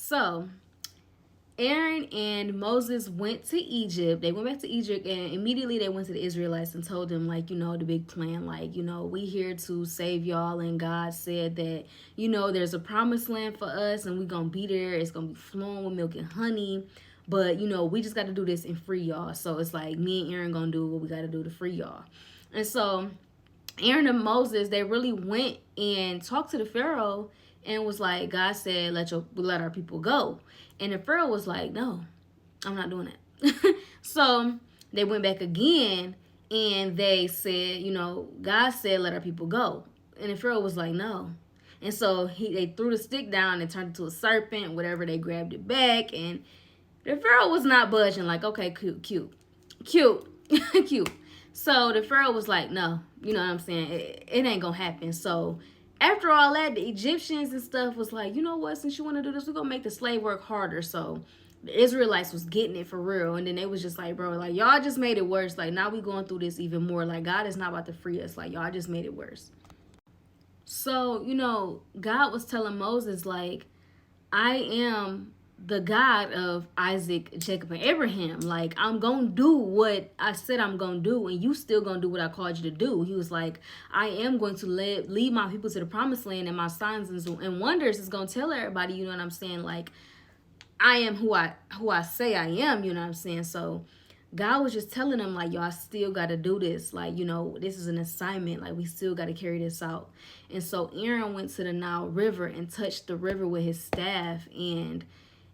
So Aaron and Moses went to Egypt. They went back to Egypt, and immediately they went to the Israelites and told them, like, the big plan. Like, we here to save y'all, and God said that, there's a promised land for us, and we gonna be there. It's gonna be flowing with milk and honey. But, we just got to do this and free y'all. So it's like me and Aaron gonna do what we got to do to free y'all. And so Aaron and Moses, they really went and talked to the Pharaoh and was like, God said, let our people go. And the Pharaoh was like, no, I'm not doing that. So they went back again and they said, God said, let our people go. And the Pharaoh was like, no. And so they threw the stick down and turned into a serpent, whatever. They grabbed it back, and the Pharaoh was not budging. Like, okay, cute. So the Pharaoh was like, no, you know what I'm saying? It ain't gonna happen. So after all that, the Egyptians and stuff was like, you know what? Since you want to do this, we're gonna make the slave work harder. So the Israelites was getting it for real. And then they was just like, bro, like, y'all just made it worse. Like, now we going through this even more. Like, God is not about to free us. Like, y'all just made it worse. So, God was telling Moses, like, I am the God of Isaac, Jacob, and Abraham. Like, I'm going to do what I said I'm going to do, and you still going to do what I called you to do. He was like, I am going to lead my people to the promised land, and my signs and wonders is going to tell everybody, you know what I'm saying? Like, I am who I say I am, you know what I'm saying? So God was just telling them, like, y'all still got to do this. Like, this is an assignment. Like, we still got to carry this out. And so Aaron went to the Nile River and touched the river with his staff, and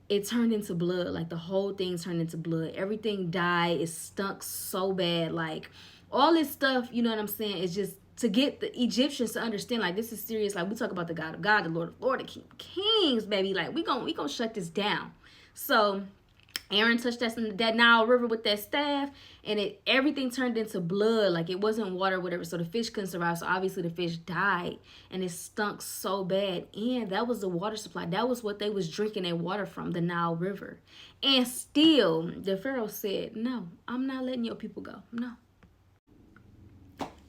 it turned into blood. Like, the whole thing turned into blood. Everything died. It stunk so bad. Like, all this stuff, you know what I'm saying, is just to get the Egyptians to understand, like, this is serious. Like, we talk about the God of God, the Lord of Lord, the King of Kings, baby. Like, we gonna shut this down. So Aaron touched that Nile River with that staff, and everything turned into blood. Like, it wasn't water, whatever. So the fish couldn't survive. So obviously the fish died, and it stunk so bad. And that was the water supply. That was what they was drinking their water from, the Nile River. And still, the Pharaoh said, no, I'm not letting your people go. No.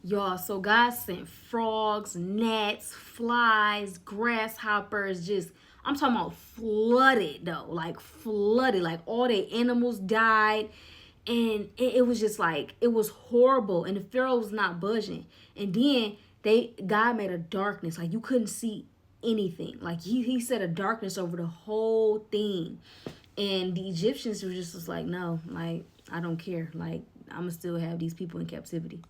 Y'all, so God sent frogs, gnats, flies, grasshoppers, just, I'm talking about flooded though, like flooded, like all the animals died. And it was just like, it was horrible. And the Pharaoh was not budging. And then God made a darkness, like you couldn't see anything. Like he set a darkness over the whole thing. And the Egyptians were just was like, no, like, I don't care. Like, I'm gonna still have these people in captivity.